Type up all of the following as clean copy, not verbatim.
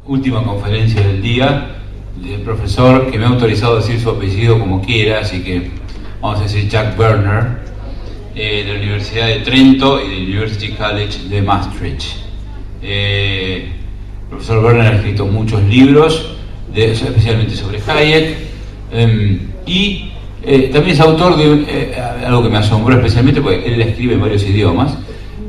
última conferencia del día del profesor que me ha autorizado a decir su apellido como quiera, así que vamos a decir Jack Birner, de la Universidad de Trento y del University College de Maastricht. El profesor Birner ha escrito muchos libros, especialmente sobre Hayek, y también es autor de algo que me asombró especialmente, porque él escribe en varios idiomas,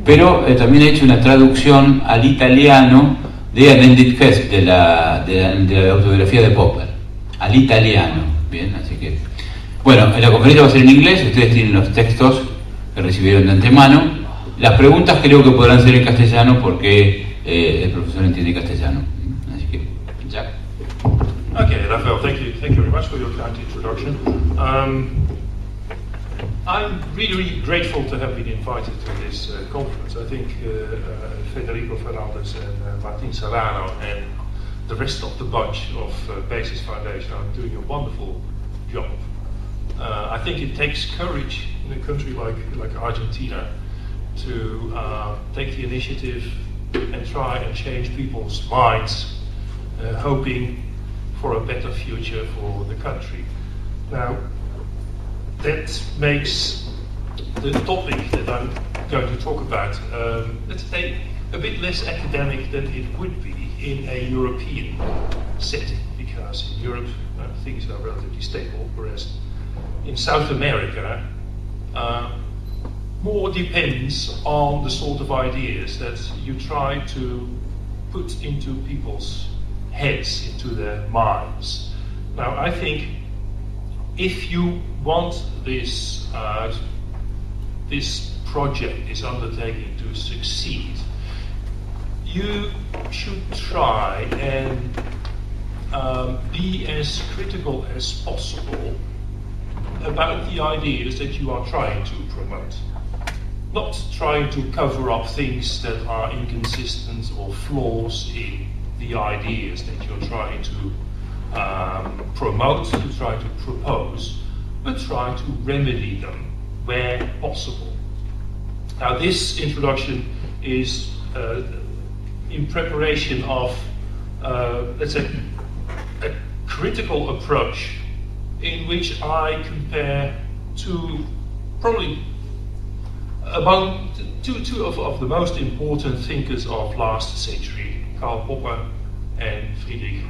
pero también ha hecho una traducción al italiano de An Ended Quest, de la autobiografía de Popper, al italiano. Bien, así que, bueno, la conferencia va a ser en inglés, ustedes tienen los textos que recibieron de antemano. Las preguntas creo que podrán ser en castellano porque el profesor entiende castellano. Así que, Jack. Okay, Rafael, thank you very much for your kind introduction. I'm really grateful to have been invited to this conference. I think Federico Ferrandis and Martin Serrano and the rest of the bunch of Basis Foundation are doing a wonderful job. I think it takes courage in a country like Argentina to take the initiative and try and change people's minds, hoping for a better future for the country. Now, that makes the topic that I'm going to talk about, let's say, a bit less academic than it would be in a European setting, because in Europe things are relatively stable, whereas in South America more depends on the sort of ideas that you try to put into people's heads, into their minds. Now, I think if you want this project, this undertaking to succeed, you should try and be as critical as possible about the ideas that you are trying to promote. Not trying to cover up things that are inconsistent or flaws in the ideas that you're trying to promote, to try to propose, but try to remedy them where possible. Now, this introduction is in preparation of, let's say, a critical approach in which I compare probably among two of the most important thinkers of last century, Karl Popper and Friedrich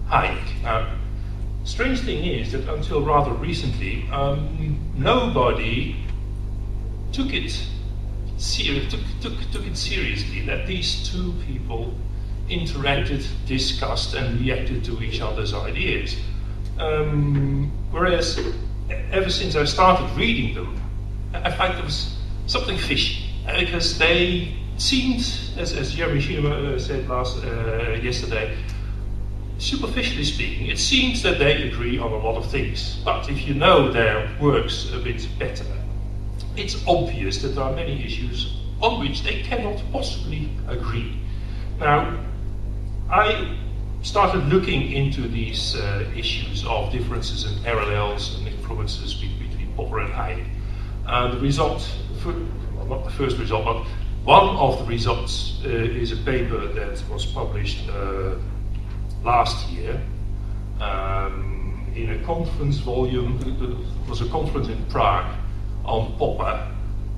Hayek. Now, strange thing is that until rather recently, nobody took it seriously that these two people interacted, discussed, and reacted to each other's ideas. Whereas, ever since I started reading them, I find there was something fishy, because they seemed, as Jeremy Schiemer said yesterday, superficially speaking, it seems that they agree on a lot of things. But if you know their works a bit better, it's obvious that there are many issues on which they cannot possibly agree. Now, I started looking into these issues of differences and parallels and influences between Popper and Hayek. The result, well, not the first result, but one of the results is a paper that was published last year in a conference volume. It was a conference in Prague on Popper,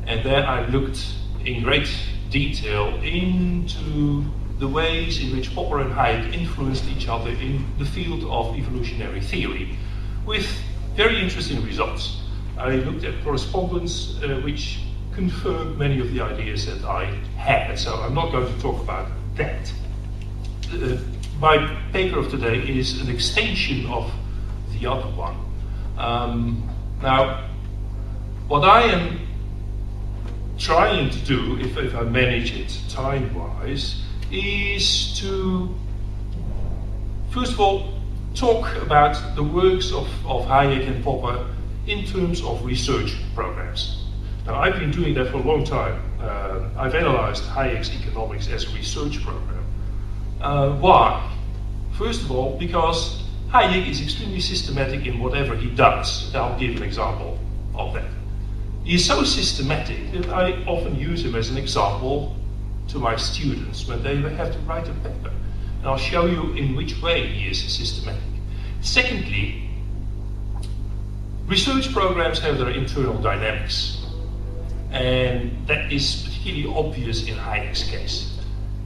and there I looked in great detail into the ways in which Popper and Hayek influenced each other in the field of evolutionary theory, with very interesting results. I looked at correspondence which confirmed many of the ideas that I had, so I'm not going to talk about that. My paper of today is an extension of the other one. Now, what I am trying to do, if I manage it time-wise, is to, first of all, talk about the works of Hayek and Popper in terms of research programs. Now, I've been doing that for a long time. I've analyzed Hayek's economics as a research program. Why? First of all, because Hayek is extremely systematic in whatever he does. I'll give an example of that. He is so systematic that I often use him as an example to my students when they have to write a paper. And I'll show you in which way he is systematic. Secondly, research programs have their internal dynamics. And that is particularly obvious in Hayek's case.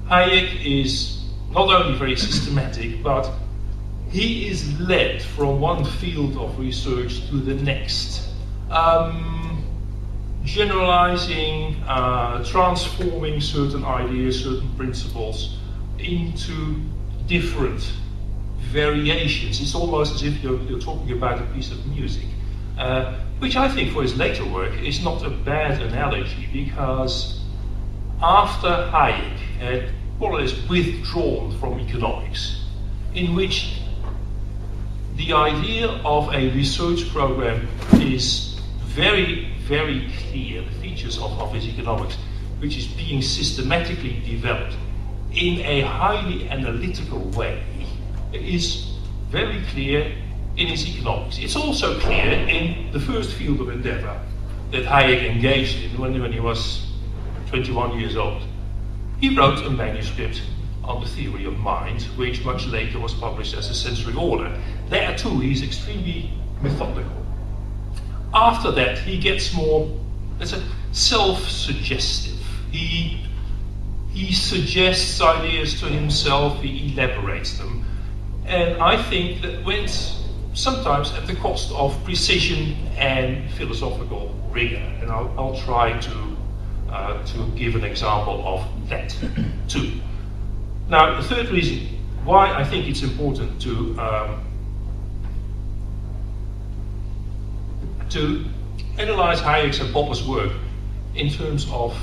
Hayek is not only very systematic, but he is led from one field of research to the next. Generalizing, transforming certain ideas, certain principles into different variations. It's almost as if you're talking about a piece of music, which I think for his later work is not a bad analogy, because after Hayek had more or less withdrawn from economics, in which the idea of a research program is very, very clear, the features of his economics, which is being systematically developed in a highly analytical way, is very clear in his economics. It's also clear in the first field of endeavor that Hayek engaged in when he was 21 years old. He wrote a manuscript on the theory of mind, which much later was published as a sensory order. There too, he's extremely methodical. After that, he gets more, let's say, self-suggestive. He suggests ideas to himself, he elaborates them. And I think that went sometimes at the cost of precision and philosophical rigor. And I'll try to give an example of that too. Now, the third reason why I think it's important to analyze Hayek's and Popper's work in terms of,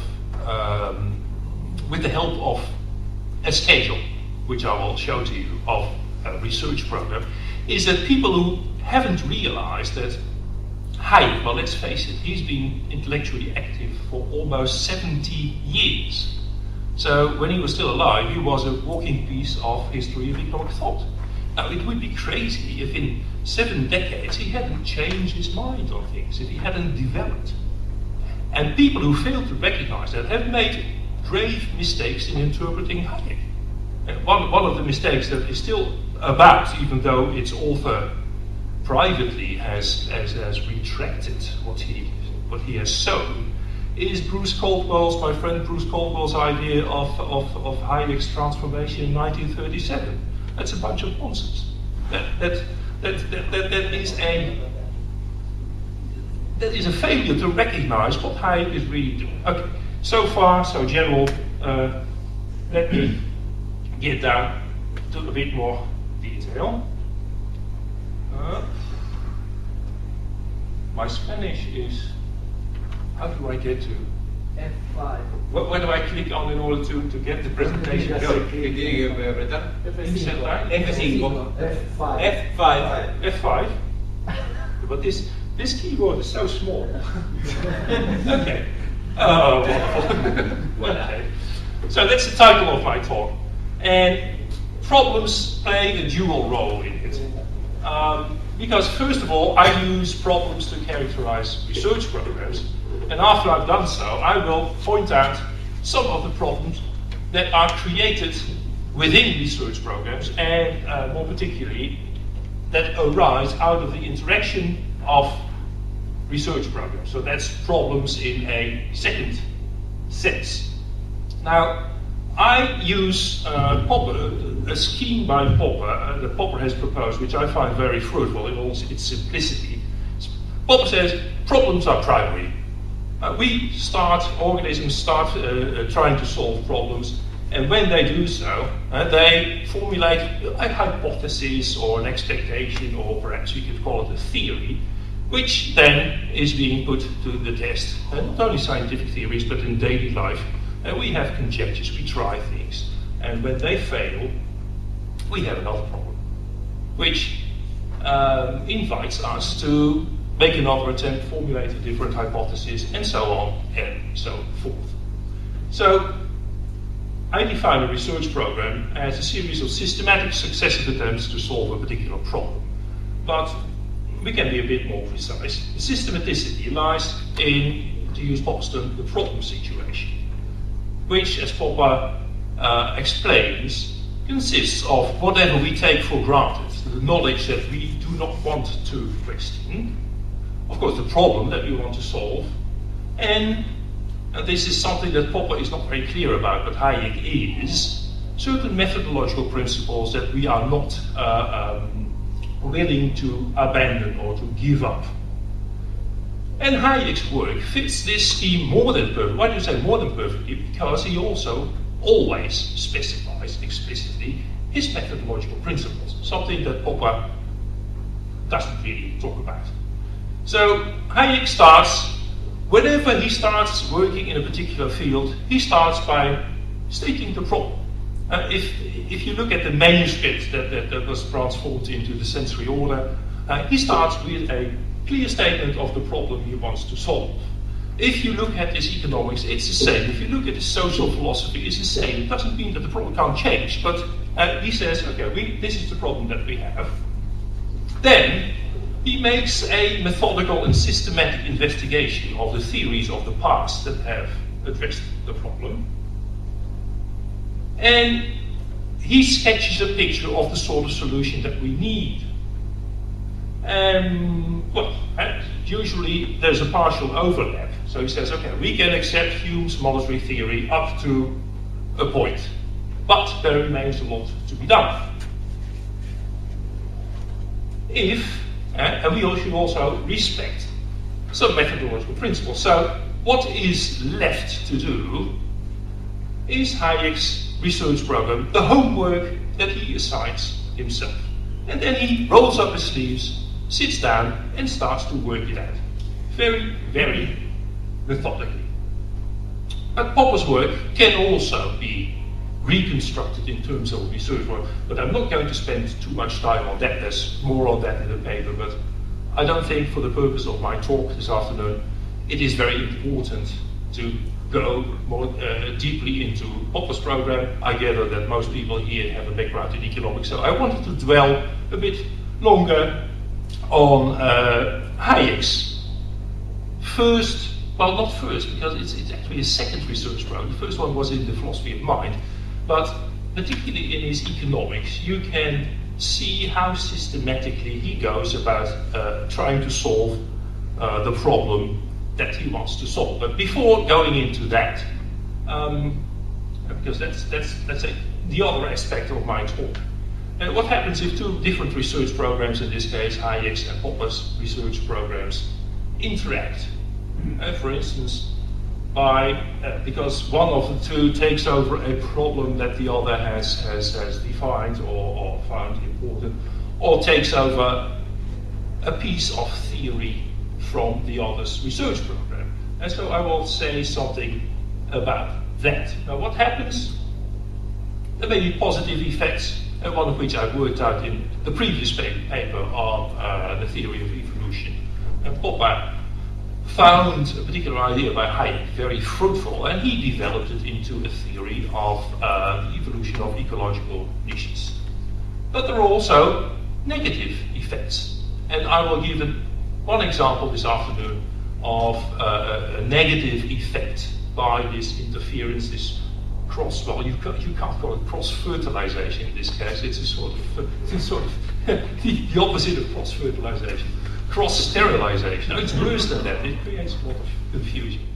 with the help of a schedule, which I will show to you, of a research program, is that people who haven't realized that Hayek, well, let's face it, he's been intellectually active for almost 70 years. So when he was still alive, he was a walking piece of history of economic thought. Now, it would be crazy if in 7 decades he hadn't changed his mind on things, if he hadn't developed. And people who fail to recognize that have made grave mistakes in interpreting Hayek. And one of the mistakes that is still about, even though its author privately has retracted what he has sown, is my friend Bruce Caldwell's idea of Hayek's transformation in 1937. That's a bunch of nonsense. That is a failure to recognize what Hayek is really doing. Okay, so far so general. Let me get down to a bit more detail. My Spanish is, how do I get to F5? Where do I click on in order to get the presentation going? F5. F5. But this keyboard is so small. Okay. Oh, wonderful. Okay. So that's the title of my talk. And problems play a dual role in it. Because first of all, I use problems to characterize research programs. And after I've done so, I will point out some of the problems that are created within research programs, and more particularly, that arise out of the interaction of research programs. So that's problems in a second sense. Now, I use Popper, a scheme by Popper that Popper has proposed, which I find very fruitful in all its simplicity. Popper says problems are primary. Organisms start trying to solve problems, and when they do so, they formulate a hypothesis or an expectation, or perhaps we could call it a theory, which then is being put to the test. Not only scientific theories, but in daily life. We have conjectures, we try things, and when they fail, we have another problem, which invites us to make another attempt, formulate a different hypothesis, and so on and so forth. So, I define a research program as a series of systematic successive attempts to solve a particular problem. But we can be a bit more precise. The systematicity lies in, to use Popper's term, the problem situation, which, as Popper explains, consists of whatever we take for granted, the knowledge that we do not want to question, of course the problem that we want to solve, and this is something that Popper is not very clear about, but Hayek is, certain methodological principles that we are not willing to abandon or to give up. And Hayek's work fits this scheme more than perfectly. Why do you say more than perfectly? Because he also always specifies explicitly his methodological principles, something that Popper doesn't really talk about. So Hayek starts, whenever he starts working in a particular field, he starts by stating the problem. If you look at the manuscript that was transformed into the sensory order, he starts with a clear statement of the problem he wants to solve. If you look at his economics, it's the same. If you look at his social philosophy, it's the same. It doesn't mean that the problem can't change, but he says, okay, this is the problem that we have. Then he makes a methodical and systematic investigation of the theories of the past that have addressed the problem. And he sketches a picture of the sort of solution that we need. Usually there's a partial overlap. So he says, okay, we can accept Hume's monetary theory up to a point, but there remains a lot to be done. And we should also respect some methodological principles. So what is left to do is Hayek's research program, the homework that he assigns himself. And then he rolls up his sleeves, sits down, and starts to work it out. Very, very methodically. But Popper's work can also be reconstructed in terms of research work, but I'm not going to spend too much time on that. There's more on that in the paper, but I don't think for the purpose of my talk this afternoon, it is very important to go more deeply into Popper's program. I gather that most people here have a background in economics, so I wanted to dwell a bit longer on Hayek's first, well, not first, because it's actually a second research program. The first one was in the philosophy of mind, but particularly in his economics, you can see how systematically he goes about trying to solve the problem that he wants to solve. But before going into that, because that's the other aspect of my talk. What happens if two different research programs, in this case Hayek's and Popper's research programs, interact? For instance, because one of the two takes over a problem that the other has defined or found important, or takes over a piece of theory from the other's research program. And so I will say something about that. Now what happens? There may be positive effects, one of which I worked out in the previous paper on the theory of evolution. And Popper found a particular idea by Hayek very fruitful, and he developed it into a theory of the evolution of ecological niches. But there are also negative effects, and I will give one example this afternoon of a negative effect by this interference, this well, you can't call it cross-fertilization in this case. It's a sort of the opposite of cross-fertilization. Cross-sterilization. No, it's worse than that. It creates a lot of confusion.